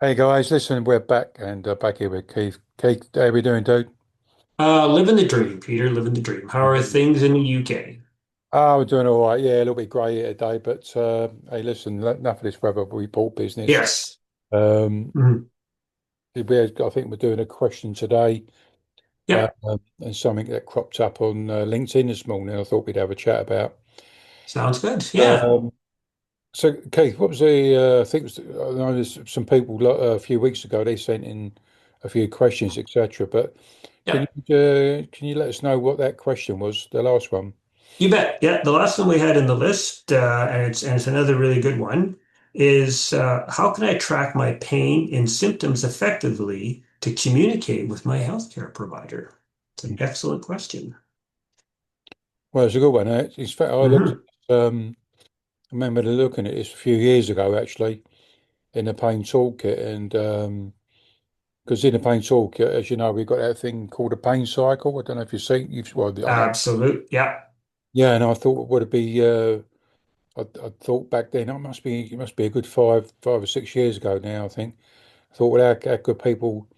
Hey guys, listen, we're back and back here with Keith. Keith, how we doing, dude? Living the dream, Peter, living the dream. How are Mhm. things in the UK? We're doing all right. Yeah, a little bit grey here today, but hey, listen, enough of this weather report business. Yes. Um, Mhm. I think we're doing a question today, Yeah, and something that cropped up on LinkedIn this morning. I thought we'd have a chat about. sounds good. Yeah, Um, so, Keith, what was I think it was, I know there's some people a few weeks ago they sent in a few questions, etc. But yeah, can you let us know what that question was, the last one? you bet. Yeah, the last one we had in the list, and it's another really good one, is how can I track my pain and symptoms effectively to communicate with my healthcare provider? It's an excellent question. Well, it's a good one. In fact, Hmm. I remember looking at this a few years ago, actually, in the Pain Toolkit. And because in the Pain Toolkit, as you know, we've got that thing called a pain cycle. I don't know if you've seen, well, I don't, Absolute. Yeah. yeah, and I thought, would it be, I thought back then, it must be a good 5 or 6 years ago now, I think. I thought, well, how could people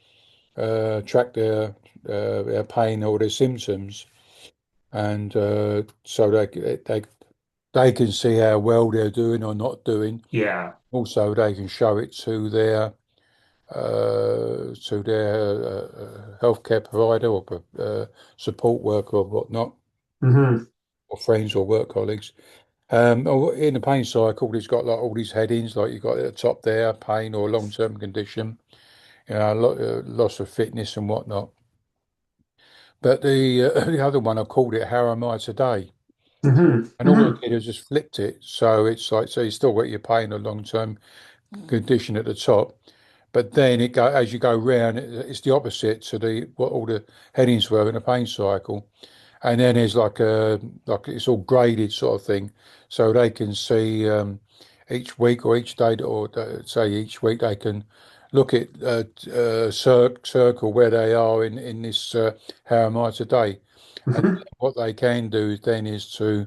track their pain or their symptoms? And so they can see how well they're doing or not doing. Yeah. Also, they can show it to their healthcare provider or support worker or whatnot, Hmm. or friends or work colleagues. In the pain cycle, it's got like all these headings, like you've got at the top there, pain or long-term condition, loss of fitness and whatnot. But the the other one, I called it "How Am I Today?" Hmm. And all I Hmm. did is just flipped it, so it's like so you still got your pain or long-term condition at the top. But then it go as you go round, it's the opposite to the what all the headings were in the pain cycle. And then there's like it's all graded sort of thing, so they can see each week or each day or say each week they can look at circle where they are in this how am I today, and Hmm. what they can do then is to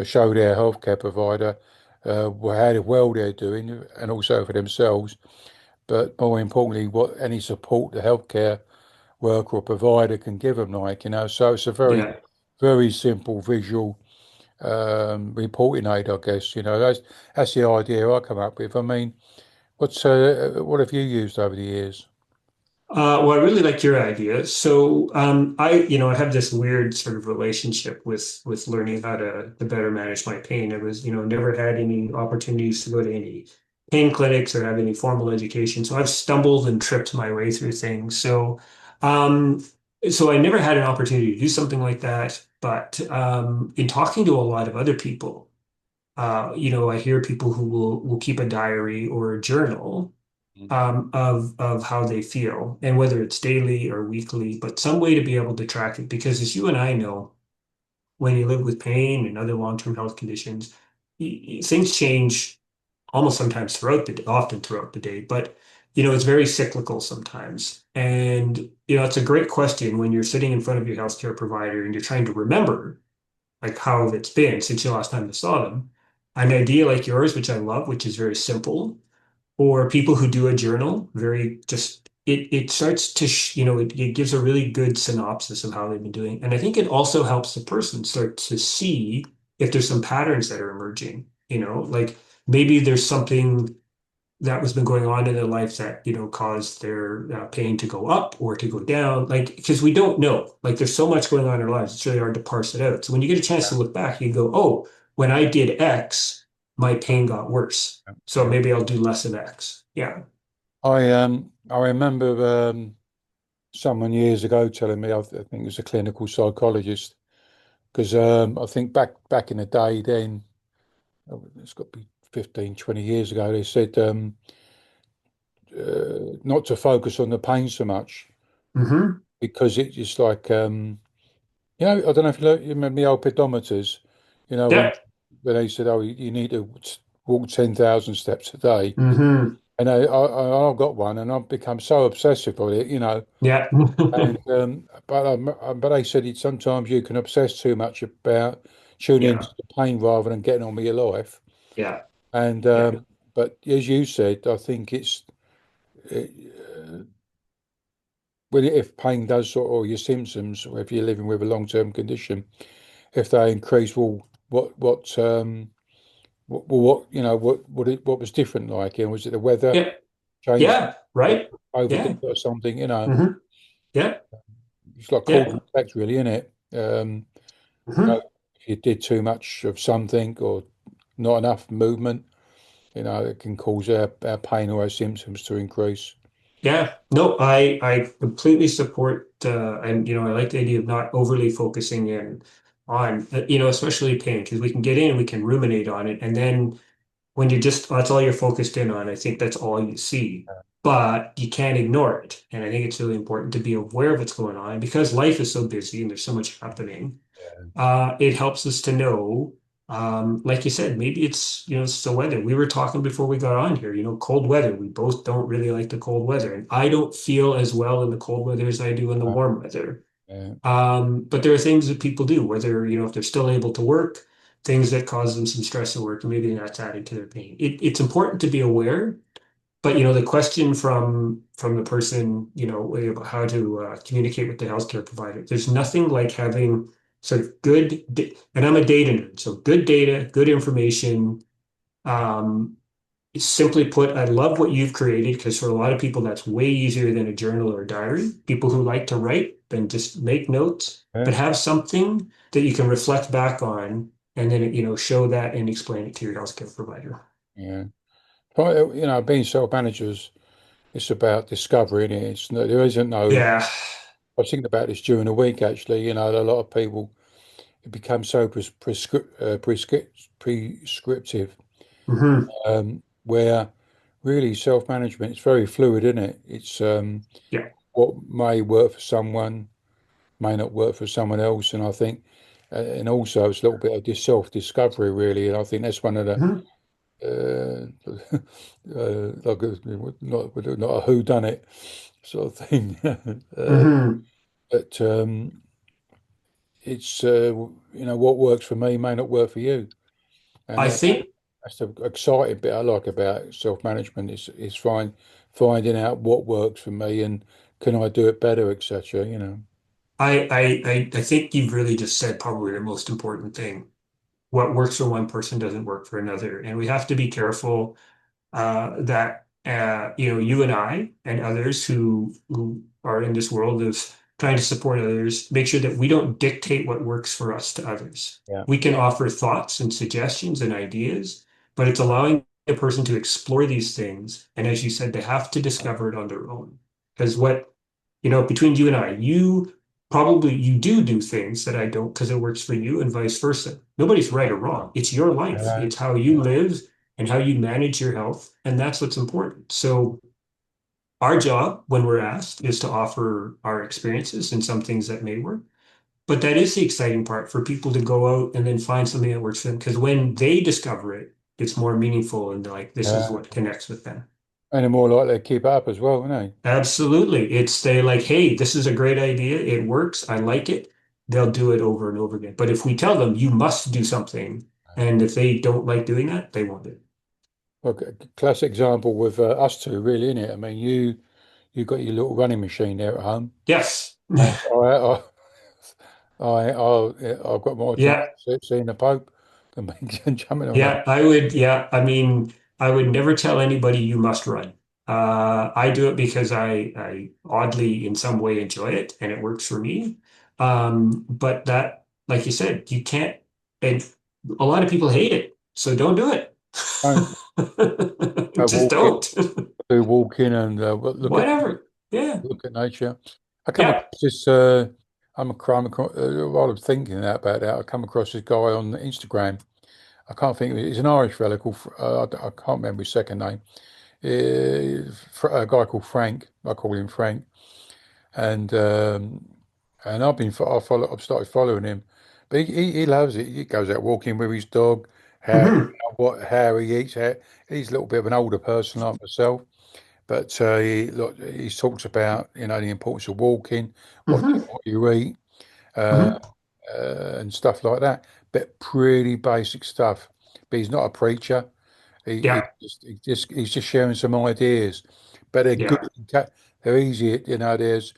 show their healthcare provider how well they're doing, and also for themselves but more importantly, what any support the healthcare worker or provider can give them, So it's a Yeah. very simple visual reporting aid, I guess. That's the idea I come up with. I mean, what have you used over the years? Well, I really like your idea. So, I have this weird sort of relationship with learning how to better manage my pain. I was, never had any opportunities to go to any pain clinics or have any formal education. So I've stumbled and tripped my way through things. Um, so I never had an opportunity to do something like that. But in talking to a lot of other people, I hear people who will keep a diary or a journal of how they feel, and whether it's daily or weekly, but some way to be able to track it. Because as you and I know, when you live with pain and other long-term health conditions, things change almost sometimes often throughout the day. But it's very cyclical sometimes. And it's a great question when you're sitting in front of your healthcare provider and you're trying to remember like how it's been since the last time you saw them. An idea like yours, which I love, which is very simple, or people who do a journal, very just it starts to it gives a really good synopsis of how they've been doing, and I think it also helps the person start to see if there's some patterns that are emerging. Like maybe there's something that was been going on in their life that caused their pain to go up or to go down, like because we don't know, like there's so much going on in our lives, it's really hard to parse it out. So when you get a chance to look back, you go, oh, when I did X, my pain got worse, so Yeah. maybe I'll do less of X. Yeah. I remember someone years ago telling me, I think it was a clinical psychologist, because I think back in the day then, it's got to be 15, 20 years ago, they said not to focus on the pain so much Hmm. because it's just like I don't know if you remember the old pedometers, when Yeah. they said, oh, you need to walk 10,000 steps a day. Hmm. And I've got one and I've become so obsessive with it. Yeah. And but they said sometimes you can obsess too much about tuning into Yeah. the pain rather than getting on with your life. Yeah. And Yeah. but as you said, I think it's when if pain does or your symptoms, or if you're living with a long-term condition, if they increase, well, what was different like? And was it the weather Yeah. changed Yeah. Right. overdid Yeah. it or something? Hmm. Yeah. It's like cause Yeah. and effect, really, isn't it? Hmm. If you did too much of something or not enough movement, it can cause our pain or our symptoms to increase. Yeah. No, I completely support and I like the idea of not overly focusing in on especially pain because we can get in and we can ruminate on it and then when you just that's all you're focused in on, I think that's all you see. But you can't ignore it. And I think it's really important to be aware of what's going on because life is so busy and there's so much happening. It helps us to know, like you said, maybe it's the weather. We were talking before we got on here, cold weather. We both don't really like the cold weather. And I don't feel as well in the cold weather as I do in the Uh, warm weather. yeah, But there are things that people do, whether, if they're still able to work, things that cause them some stress at work, and maybe that's adding to their pain. It's important to be aware, but the question from the person, about how to communicate with the healthcare provider, there's nothing like having sort of and I'm a data nerd, so good data, good information. Um, Simply put, I love what you've created because for a lot of people, that's way easier than a journal or a diary. People who like to write, then just make notes, but yeah, have something that you can reflect back on and then, show that and explain it to your healthcare provider. yeah. But, being self-managers, it's about discovery, is there isn't no. Yeah. I was thinking about this during the week, actually. A lot of people become so prescriptive, Hmm. where really self-management is very fluid, isn't it? It's Yeah. what may work for someone may not work for someone else, and I think, and also it's a little bit of this self-discovery, really, and I think that's one of the Hmm. like not a who done it sort of thing, Hmm. but it's what works for me may not work for you. And I think that's the exciting bit I like about self-management is finding out what works for me and can I do it better, etc. I think you've really just said probably the most important thing. What works for one person doesn't work for another, and we have to be careful that you and I and others who are in this world of trying to support others, make sure that we don't dictate what works for us to others. Yeah. We can offer thoughts and suggestions and ideas, but it's allowing a person to explore these things. And as you said, they have to discover it on their own. Because between you and I, you do things that I don't because it works for you and vice versa. Nobody's right or wrong. It's your life. Uh, It's how you live and how you manage your health. And that's what's important. So our job when we're asked is to offer our experiences and some things that may work. But that is the exciting part for people to go out and then find something that works for them. Because when they discover it, it's more meaningful and they're like, this is uh, what connects with them. and they're more likely to keep it up as well, aren't Absolutely. It's they like, hey, this is a great idea. It works. I like it. They'll do it over and over again. But if we tell them you must do something, and if they don't like doing that, they won't do it. Well, classic example with us two, really, isn't it? I mean, you got your little running machine there at home, Yes. and I've got more chance Yeah. of seeing the Pope than being jumping on that. Yeah. I would. Yeah. I mean, I would never tell anybody you must run. I do it because I oddly in some way enjoy it and it works for me. But that, like you said, you can't, and a lot of people hate it. So don't do it. Don't Just walk in, don't. do walking and Whatever. Yeah. look at nature. I come Yeah. across this. While I'm thinking about that, I come across this guy on Instagram. I can't think of it. He's an Irish fella called. I can't remember his second name. A guy called Frank. I call him Frank, and I've started following him, but he loves it. He goes out walking with his dog. Hmm. How he eats. He's a little bit of an older person like myself, but he talks about the importance of walking, Hmm. what you eat, uh, Hmm. and stuff like that. But pretty basic stuff. But he's not a preacher. Yeah. He's just sharing some ideas. but they're good. Yeah. They're easy. There's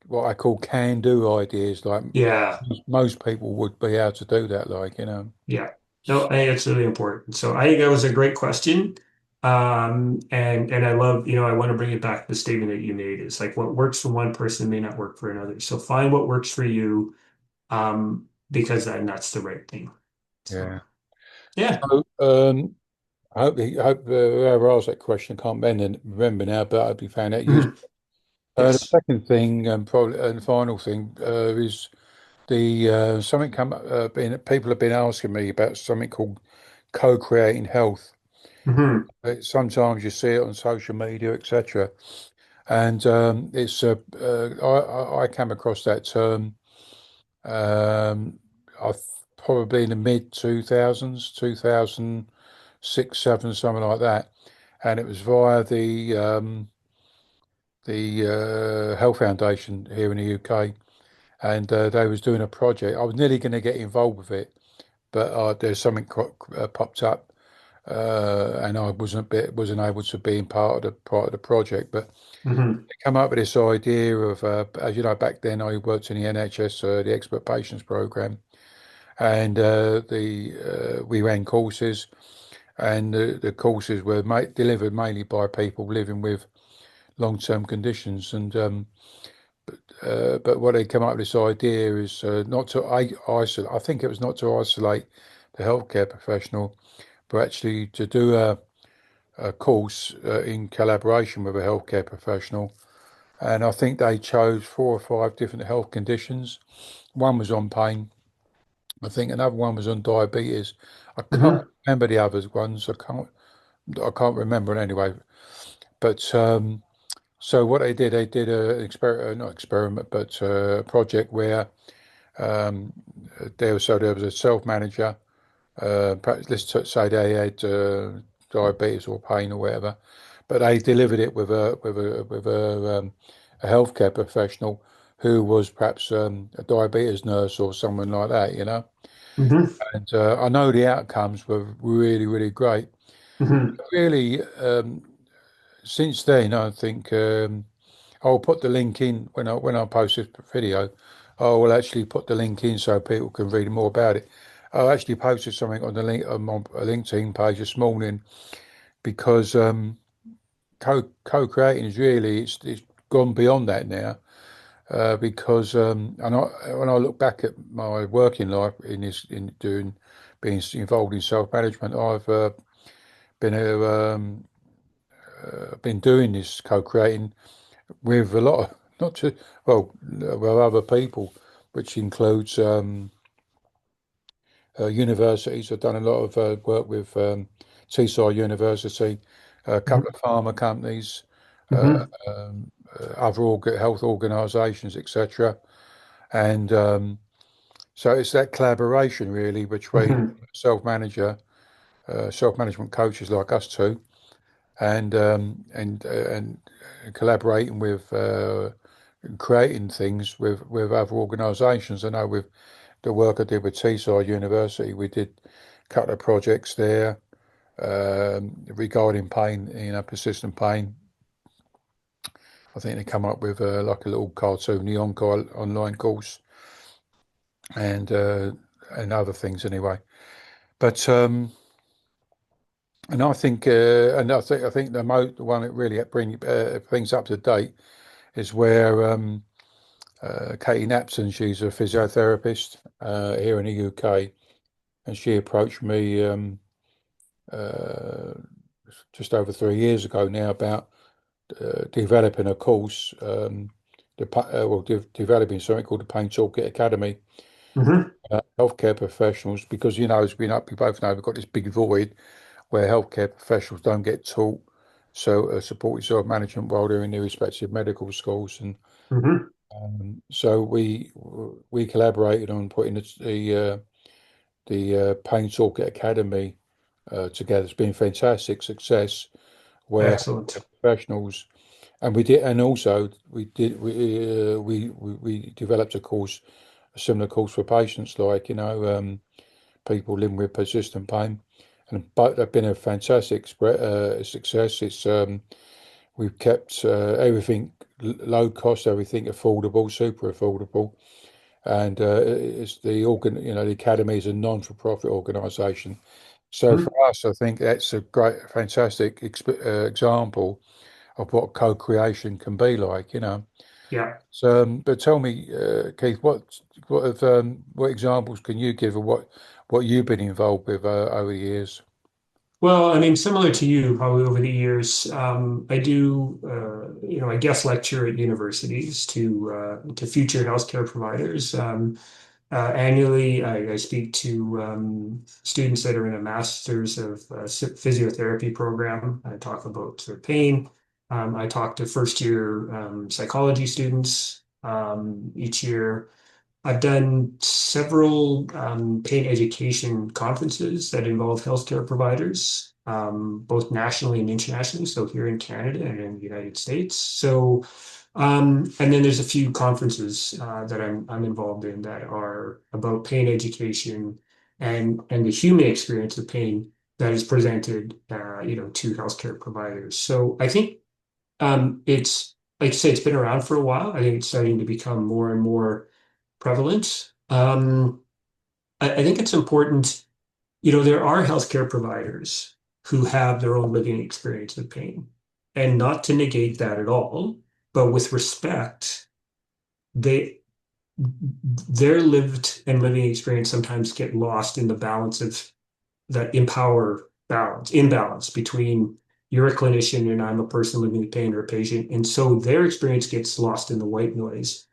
what I call can-do ideas. Like Yeah. most people would be able to do that. Yeah. No, I think it's really important. So I think that was a great question. And I love, I want to bring it back to the statement that you made. It's like what works for one person may not work for another. So find what works for you, because then that's the right thing. So Yeah. yeah. So, I hope whoever asked that question can't remember now, but I hope you found that useful. Mhm. The Yes. second thing, and probably and final thing, is the something come people have been asking me about something called co-creating health. Hmm. Sometimes you see it on social media, etc. And it's I came across that term I probably in the mid 2000s, 2006, seven, something like that, and it was via the Health Foundation here in the UK, and they was doing a project. I was nearly going to get involved with it, but there's something popped up, and I wasn't able to be in part of the project. But Hmm. they come up with this idea of, as you know, back then I worked in the NHS, the Expert Patients Program, and we ran courses, and the courses were delivered mainly by people living with long-term conditions, and but what they come up with this idea is not to isolate. I think it was not to isolate the healthcare professional, but actually to do a course in collaboration with a healthcare professional. And I think they chose four or five different health conditions. One was on pain. I think another one was on diabetes. I can't Hmm. remember the others ones. I can't remember it anyway. But so what they did a not experiment, but a project where Um, there was a self manager. Perhaps say they had diabetes or pain or whatever, but they delivered it with a healthcare professional who was perhaps a diabetes nurse or someone like that. Hmm. And I know the outcomes were really, really great. Hmm. Really, since then, I think I'll put the link in when I post this video. I will actually put the link in so people can read more about it. I actually posted something on the link on my LinkedIn page this morning because co-creating is really it's gone beyond that now. Because when I look back at my working life in doing being involved in self-management, I've been been doing this co-creating with a lot of not just with other people, which includes universities. I've done a lot of work with Teesside University, a couple of pharma companies, uh, Hmm. other health organisations, etc. And so it's that collaboration really between Hmm. self-management coaches like us two, and collaborating with creating things with other organisations. I know with the work I did with Teesside University, we did a couple of projects there regarding pain, persistent pain. I think they come up with like a little cartoon, the online course, and uh, and other things anyway. But and I think the one that really brings up to date is where Katie Napson, she's a physiotherapist here in the UK, and she approached me uh, just over 3 years ago now about developing a course, developing something called the Pain Toolkit Academy. Hmm. Healthcare professionals, because it's been up. We both know we've got this big void where healthcare professionals don't get taught supported self-management while they're in their respective medical schools, and Hmm. so we collaborated on putting the Pain Toolkit Academy together. It's been a fantastic success where Excellent. professionals and we did, and also we developed a similar course for patients, like people living with persistent pain, and but they've been a fantastic success. It's we've kept everything low cost, everything affordable, super affordable. And it's the the academy is a non-for-profit organisation. So for Mhm. us, I think that's a great, fantastic example of what co-creation can be like, you know. Yeah. So, but tell me, Keith, what examples can you give of what you've been involved with over the years? Well, I mean, similar to you, probably over the years, I do, I guest lecture at universities to future healthcare providers. Annually, I speak to students that are in a master's of physiotherapy program. I talk about their pain. I talk to first year psychology students each year. I've done several paid education conferences that involve healthcare providers, both nationally and internationally. So here in Canada and in the United States. And then there's a few conferences that I'm involved in that are about pain education and the human experience of pain that is presented, to healthcare providers. So I think it's like I say, it's been around for a while. I think it's starting to become more and more prevalent. I think it's important, there are healthcare providers who have their own living experience of pain. And not to negate that at all, but with respect, they their lived and living experience sometimes get lost in the balance of that imbalance between you're a clinician and I'm a person living with pain or a patient. And so their experience gets lost in the white noise.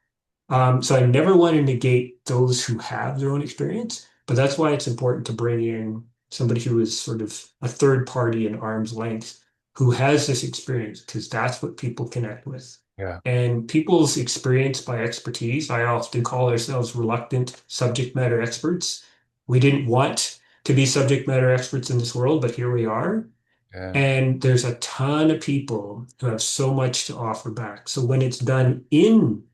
So I never want to negate those who have their own experience, but that's why it's important to bring in somebody who is sort of a third party in arm's length who has this experience, because that's what people connect with. Yeah, And people's experience by expertise, I often call ourselves reluctant subject matter experts. We didn't want to be subject matter experts in this world, but here we are. yeah, And there's a ton of people who have so much to offer back. So when it's done in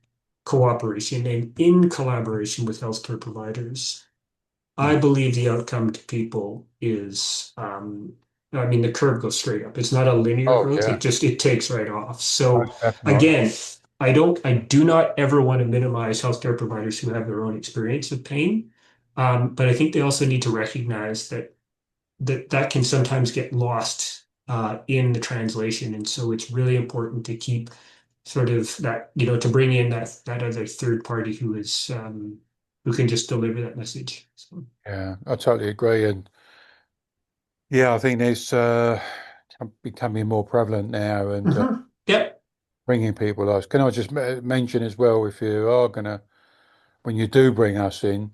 cooperation and in collaboration with healthcare providers, I mm. believe the outcome to people is, I mean, the curve goes straight up. It's not a linear Oh growth. yeah, It takes right off. So most definitely. again, I do not ever want to minimize healthcare providers who have their own experience of pain. But I think they also need to recognize that can sometimes get lost in the translation. And so it's really important to keep sort of that, to bring in that other third party who can just deliver that message. So, Yeah, I totally agree. And yeah, I think there's becoming more prevalent now and Yep. bringing people us. Can I just mention as well, if you are gonna, when you do bring us in,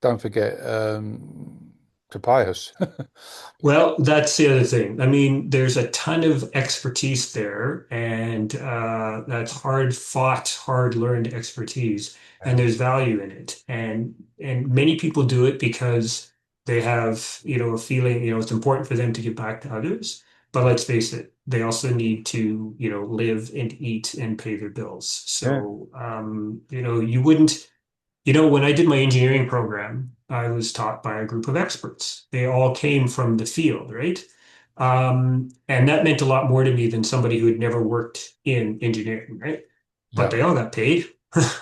don't forget to pay us. Well, that's the other thing. I mean, there's a ton of expertise there, and that's hard fought, hard learned expertise, and Yeah, there's value in it. And many people do it because they have, a feeling, it's important for them to give back to others. But let's face it, they also need to, live and eat and pay their bills. yeah, So, you wouldn't. When I did my engineering program, I was taught by a group of experts. They all came from the field, right? And that meant a lot more to me than somebody who had never worked in engineering, right? But yeah, they all got paid.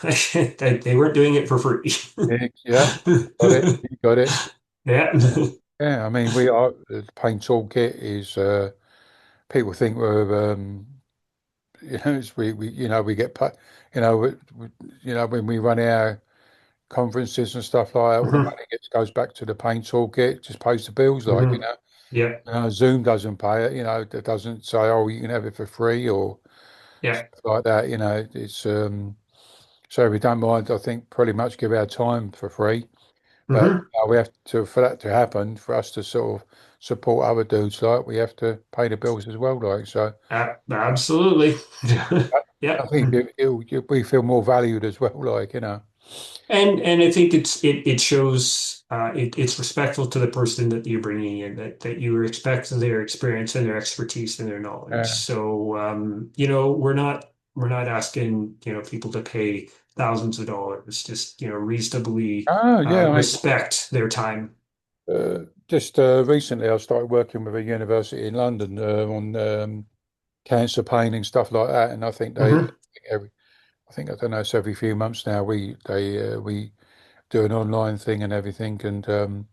They weren't doing it for free. yeah, yeah. Got it. You got it. Yeah. Yeah, I mean, we are the paint toolkit is people think we're we get paid, when we run our conferences and stuff like that, all the Mhm. money goes back to the paint toolkit, just pays the bills, like, Mhm. Yeah. Zoom doesn't pay it, it doesn't say, oh, you can have it for free or Yeah. stuff like that, it's so we don't mind, I think, pretty much give our time for free, but Mhm. we have to, for that to happen, for us to sort of support other dudes, like, we have to pay the bills as well, like, so Absolutely. I, Yeah. I think we feel more valued as well, like, And I think it shows it's respectful to the person that you're bringing in, that you respect their experience and their expertise and their knowledge. uh, So we're not asking people to pay thousands of dollars, just reasonably oh yeah, respect their time. just recently I started working with a university in London on cancer pain and stuff like that. And I think Hmm. every, I think I don't know, it's every few months now we do an online thing and everything, and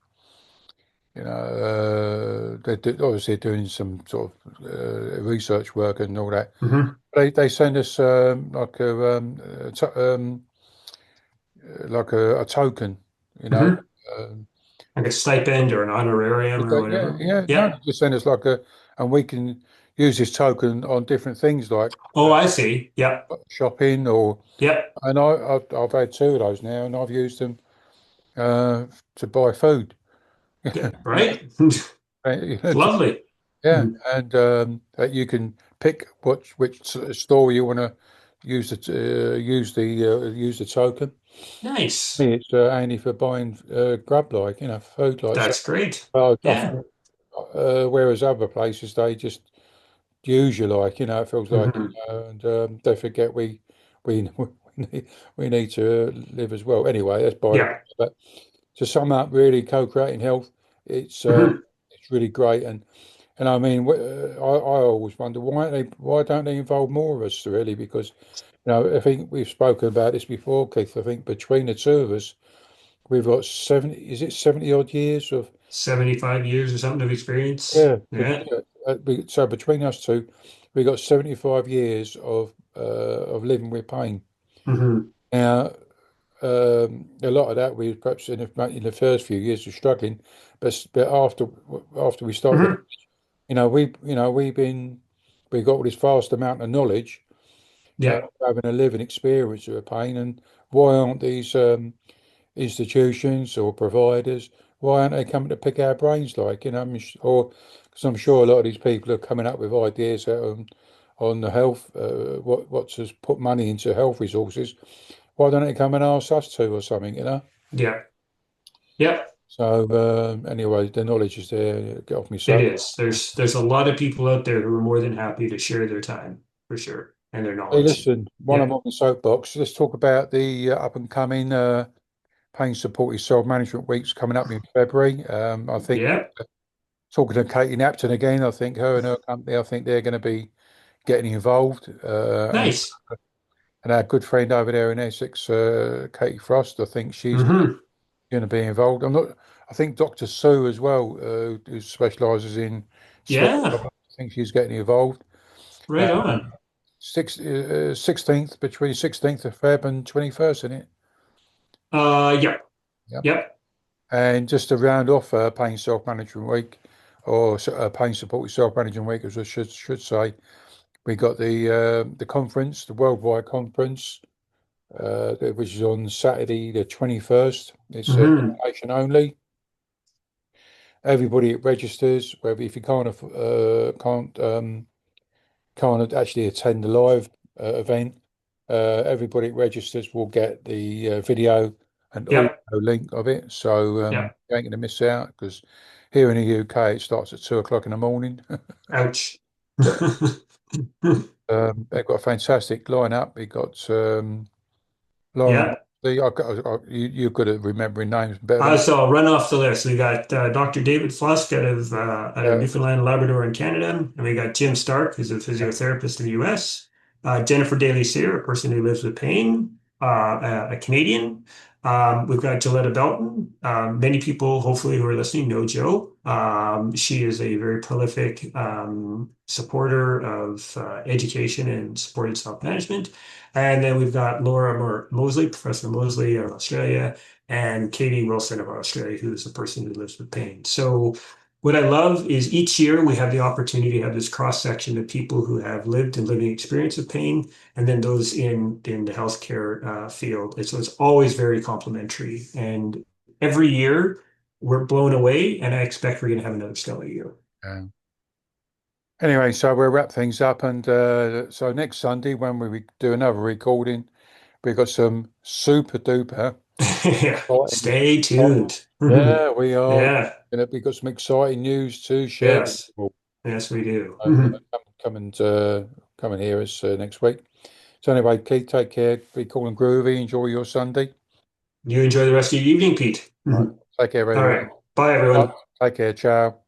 obviously doing some sort of research work and all that. Hmm. They send us like a token, you know. Hmm. Um, Like a stipend or an honorarium or yeah, whatever. yeah, no, Yeah. they just send us like a, and we can use this token on different things like Oh, I see. Yep. shopping or, Yep. and I've had two of those now, and I've used them uh, to buy food. Yeah. Right. You know, Lovely. yeah, Mhm. and you can pick which store you want to use the token. Nice. Me, it's only for buying grub like food like so. That's great. I Yeah. think, whereas other places they just use you like it feels like Hmm. and they forget we we need to live as well. Anyway, that's by the way. Yeah. But to sum up, really, co-creating health, Hmm. it's really great. And I mean, I always wonder why don't they involve more of us really? Because I think we've spoken about this before, Keith. I think between the two of us, we've got 70. Is it 70 odd years of 75 years or something of experience. yeah? Yeah. So between us two, we got 75 years of living with pain. Hmm. Now, a lot of that we perhaps in the first few years were struggling, but after we started the Hmm. we got all this vast amount of knowledge, Yeah. having a living experience of pain, and why aren't these institutions or providers, why aren't they coming to pick our brains like, or because I'm sure a lot of these people are coming up with ideas on the health, what to put money into health resources. Why don't they come and ask us to or something? Yeah. Yep. So anyway, the knowledge is there. Get off me It so. is. There's a lot of people out there who are more than happy to share their time for sure and their Hey, knowledge. listen, while Yeah. I'm on the soapbox, let's talk about the up and coming pain supported self management weeks coming up in February. I think Yeah. talking to Katie Napton again, I think her and her company, I think they're going to be getting involved. Nice. And our good friend over there in Essex, Katie Frost, I think she's Hmm. going to be involved. I'm not. I think Dr. Sue as well, who specialises in sleep. I Yeah. think she's getting involved. Right on. 16th between 16th of Feb and 21st, isn't it? Yep. Yeah. Yep. And just to round off Pain Self Management Week, or Pain Supported Self Management Week, as I should say, we got the conference, the worldwide conference, which is on Saturday the 21st. It's Hmm. invitation only. Everybody registers. Whether if you can't actually attend the live event, everybody registers will get the video and audio Yep. link of it. So Yep. you ain't going to miss out because here in the UK it starts at 2 o'clock in the morning. Ouch. But they've got a fantastic lineup. They got Lauren Yeah. Mosley. You're good at remembering names better than So I'll run off the list. We got Dr. David Flusk out of uh, Newfoundland, Labrador, and Canada, and we got Jim Stark, who's a physiotherapist in the U.S. Jennifer Daly-Cyr, a person who lives with pain, a Canadian. We've got Gilletta Belton. Many people, hopefully, who are listening know Joe. She is a very prolific supporter of education and supported self-management. And then we've got Mosley, Professor Mosley of Australia, and Katie Wilson of Australia, who is a person who lives with pain. So what I love is each year we have the opportunity to have this cross section of people who have lived and living experience of pain, and then those in the healthcare field. And so it's always very complimentary. And every year we're blown away, and I expect we're going to have another stellar year. yeah. Anyway, so we'll wrap things up, and so next Sunday when we do another recording, we've got some super duper Yeah. exciting. Stay tuned. Yeah, we are. Yeah. We've got some exciting news to share with Yes. you Yes, we do. all. Come and hear us next week. So anyway, Keith, take care. Be cool and groovy. Enjoy your Sunday. You enjoy the rest of your evening, Pete. All right. Take care, All everyone. right. Bye, All right. everyone. Take care. Ciao.